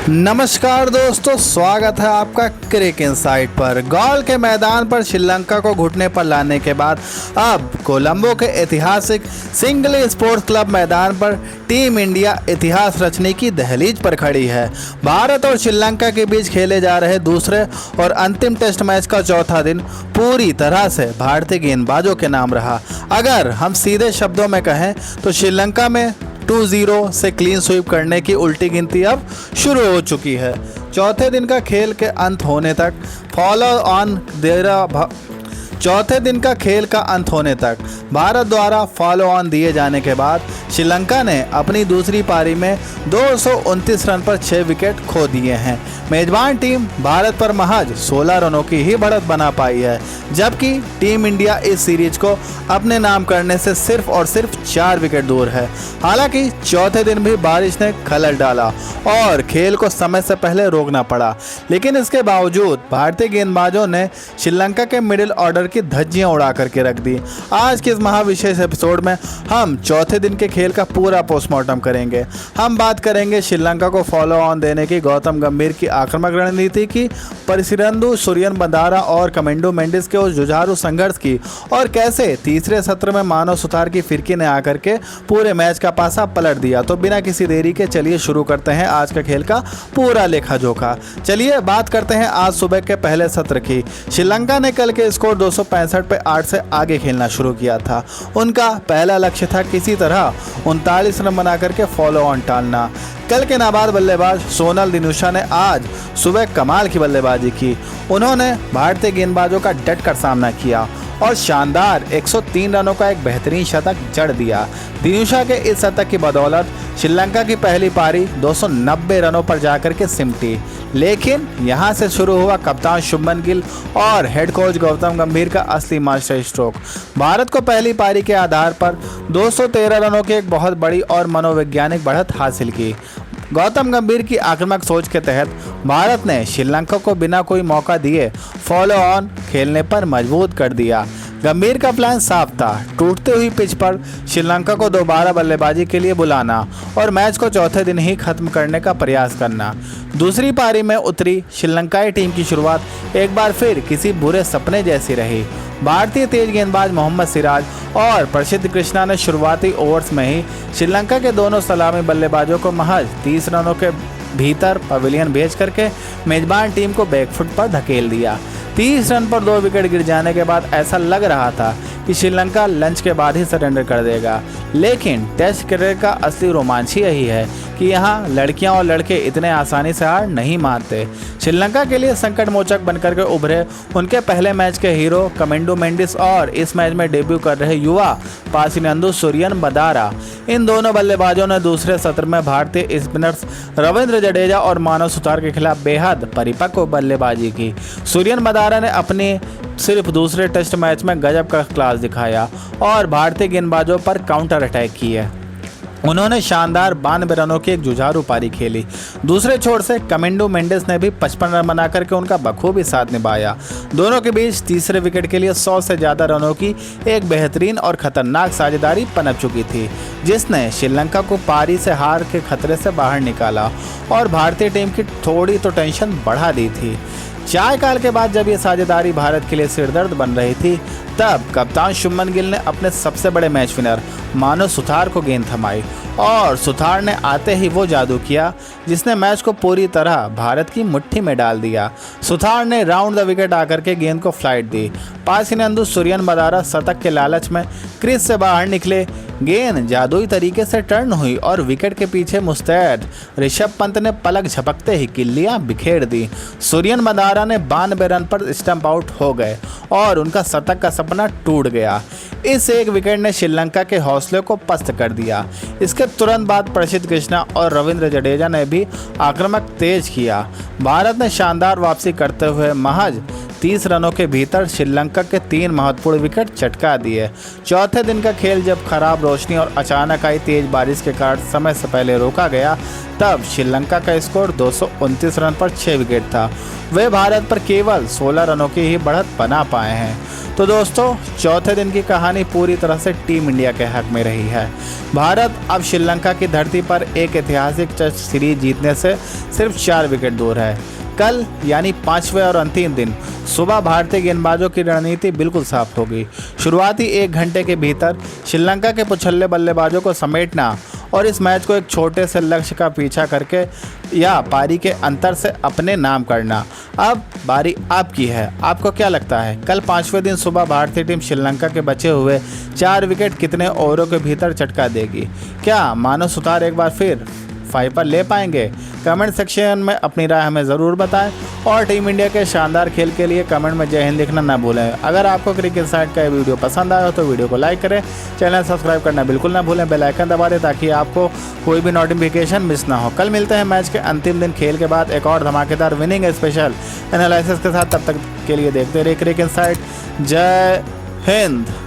नमस्कार दोस्तों, स्वागत है आपका क्रिक इनसाइट पर। गोल के मैदान पर श्रीलंका को घुटने पर लाने के बाद अब कोलंबो के ऐतिहासिक सिंगली स्पोर्ट्स क्लब मैदान पर टीम इंडिया इतिहास रचने की दहलीज पर खड़ी है। भारत और श्रीलंका के बीच खेले जा रहे दूसरे और अंतिम टेस्ट मैच का चौथा दिन पूरी तरह से भारतीय गेंदबाजों के नाम रहा। अगर हम सीधे शब्दों में कहें तो श्रीलंका में 2-0 से क्लीन स्वीप करने की उल्टी गिनती अब शुरू हो चुकी है। चौथे दिन का खेल के अंत होने तक भारत द्वारा फॉलो ऑन दिए जाने के बाद श्रीलंका ने अपनी दूसरी पारी में 229 रन पर 6 विकेट खो दिए हैं। मेजबान टीम भारत पर महज 16 रनों की ही बढ़त बना पाई है, जबकि टीम इंडिया इस सीरीज को अपने नाम करने से सिर्फ और सिर्फ 4 विकेट दूर है। हालांकि चौथे दिन भी बारिश ने खलल डाला और खेल को समय से पहले रोकना पड़ा, लेकिन इसके बावजूद भारतीय गेंदबाजों ने श्रीलंका के मिडिल ऑर्डर की धज्जियां उड़ा करके रख दी। आज के इस महाविशेष एपिसोड में हम चौथे दिन के खेल का पूरा पोस्टमार्टम करेंगे। हम बात करेंगे श्रीलंका को फॉलो ऑन देने की गौतम गंभीर की आक्रामक रणनीति की, परिसिरंदु सूर्यन बंदारा और कमेंडो मेंडिस के उस जुझारू संघर्ष की, और कैसे तीसरे सत्र में मानव सुतार की फिरकी ने आकर के पूरे मैच का पासा पलट दिया। तो बिना किसी देरी के चलिए शुरू करते हैं आज का खेल का पूरा लेखा जोखा। चलिए बात करते हैं आज सुबह के पहले सत्र की। श्रीलंका ने कल के स्कोर 265 पे 8 से आगे खेलना शुरू किया था। उनका पहला लक्ष्य था किसी तरह 39 रन बना करके फॉलो ऑन टालना। कल के नाबाद बल्लेबाज सोनल दिनुशा ने आज सुबह कमाल की बल्लेबाजी की। उन्होंने भारतीय गेंदबाजों का डट कर सामना किया और शानदार 103 रनों का एक बेहतरीन शतक जड़ दिया। दिनुशा के इस शतक की बदौलत श्रीलंका की पहली पारी 290 रनों पर जाकर के सिमटी, लेकिन यहां से शुरू हुआ कप्तान शुभमन गिल और हेड कोच गौतम गंभीर का असली मास्टर स्ट्रोक। भारत को पहली पारी के आधार पर 213 रनों की एक बहुत बड़ी और मनोवैज्ञानिक बढ़त हासिल की। गौतम गंभीर की आक्रामक सोच के तहत भारत ने श्रीलंका को बिना कोई मौका दिए फॉलो ऑन खेलने पर मजबूर कर दिया। गंभीर का प्लान साफ था, टूटती हुई पिच पर श्रीलंका को दोबारा बल्लेबाजी के लिए बुलाना और मैच को चौथे दिन ही खत्म करने का प्रयास करना। दूसरी पारी में उतरी श्रीलंकाई टीम की शुरुआत एक बार फिर किसी बुरे सपने जैसी रही। भारतीय तेज गेंदबाज मोहम्मद सिराज और प्रसिद्ध कृष्णा ने शुरुआती ओवर्स में ही श्रीलंका के दोनों सलामी बल्लेबाजों को महज 30 रनों के भीतर पवेलियन भेज करके मेजबान टीम को बैकफुट पर धकेल दिया। 30 रन पर 2 विकेट गिर जाने के बाद ऐसा लग रहा था कि श्रीलंका लंच के बाद ही सरेंडर कर देगा, लेकिन टेस्ट क्रिकेट का असली रोमांच ही यही है कि यहाँ लड़कियां और लड़के इतने आसानी से हार नहीं मानते। श्रीलंका के लिए संकट मोचक बनकर के उभरे उनके पहले मैच के हीरो कमेंडो मेंडिस और इस मैच में डेब्यू कर रहे युवा परिसिरंदु सूर्यन बंदारा। इन दोनों बल्लेबाजों ने दूसरे सत्र में भारतीय स्पिनर्स रविंद्र जडेजा और मानव सुतार के खिलाफ बेहद परिपक्व बल्लेबाजी की। सूर्यन बंदारा ने अपने सिर्फ दूसरे टेस्ट मैच में गजब का क्लास दिखाया और भारतीय गेंदबाजों पर काउंटर अटैक किए। उन्होंने शानदार 92 रनों की एक जुझारू पारी खेली। दूसरे छोर से कमेंडो मेंडिस ने भी 55 रन बना करके उनका बखूबी साथ निभाया। दोनों के बीच तीसरे विकेट के लिए 100 से ज़्यादा रनों की एक बेहतरीन और खतरनाक साझेदारी पनप चुकी थी, जिसने श्रीलंका को पारी से हार के खतरे से बाहर निकाला और भारतीय टीम की थोड़ी तो टेंशन बढ़ा दी थी। चार काल के बाद जब ये साझेदारी भारत के लिए सिरदर्द बन रही थी, तब कप्तान शुभमन गिल ने अपने सबसे बड़े मैच विनर मानव सुतार को गेंद थमाई और सुतार ने आते ही वो जादू किया जिसने मैच को पूरी तरह भारत की मुट्ठी में डाल दिया। सुतार ने राउंड द विकेट आकर के गेंद को फ्लाइट दी। परिसिरंदु सूर्यन बंदारा शतक के लालच में क्रीज से बाहर निकले। गेंद जादुई तरीके से टर्न हुई और विकेट के पीछे मुस्तैद ऋषभ पंत ने पलक झपकते ही किल्लियां बिखेर दी। सूर्यन बंदारा ने 92 रन पर स्टंप आउट हो गए और उनका शतक का सपना टूट गया। इस एक विकेट ने श्रीलंका के हौसले को पस्त कर दिया। इसके तुरंत बाद प्रसिद्ध कृष्णा और रविंद्र जडेजा ने भी आक्रामक तेज किया। भारत ने शानदार वापसी करते हुए महज 30 रनों के भीतर श्रीलंका के 3 महत्वपूर्ण विकेट चटका दिए। चौथे दिन का खेल जब खराब रोशनी और अचानक आई तेज बारिश के कारण समय से पहले रोका गया, तब श्रीलंका का स्कोर 229 रन पर 6 विकेट था। वे भारत पर केवल 16 रनों की ही बढ़त बना पाए हैं। तो दोस्तों, चौथे दिन की कहानी पूरी तरह से टीम इंडिया के हक में रही है। भारत अब श्रीलंका की धरती पर एक ऐतिहासिक टेस्ट सीरीज जीतने से सिर्फ 4 विकेट दूर है। कल यानी 5वें और अंतिम दिन सुबह भारतीय गेंदबाजों की रणनीति बिल्कुल साफ होगी। शुरुआती 1 घंटे के भीतर श्रीलंका के पुछल्ले बल्लेबाजों को समेटना और इस मैच को एक छोटे से लक्ष्य का पीछा करके या पारी के अंतर से अपने नाम करना। अब बारी आपकी है। आपको क्या लगता है, कल 5वें दिन सुबह भारतीय टीम श्रीलंका के बचे हुए 4 विकेट कितने ओवरों के भीतर चटका देगी? क्या मानो सुतार एक बार फिर 5 पर ले पाएंगे? कमेंट सेक्शन में अपनी राय हमें ज़रूर बताएं और टीम इंडिया के शानदार खेल के लिए कमेंट में जय हिंद लिखना ना भूलें। अगर आपको क्रिकेट इनसाइट का ये वीडियो पसंद आया हो तो वीडियो को लाइक करें, चैनल सब्सक्राइब करना बिल्कुल ना भूलें, बेल आइकन दबा दें ताकि आपको कोई भी नोटिफिकेशन मिस ना हो। कल मिलते हैं मैच के अंतिम दिन खेल के बाद एक और धमाकेदार विनिंग स्पेशल एनालिसिस के साथ। तब तक के लिए देखते रहिए क्रिकेट इनसाइट। जय हिंद।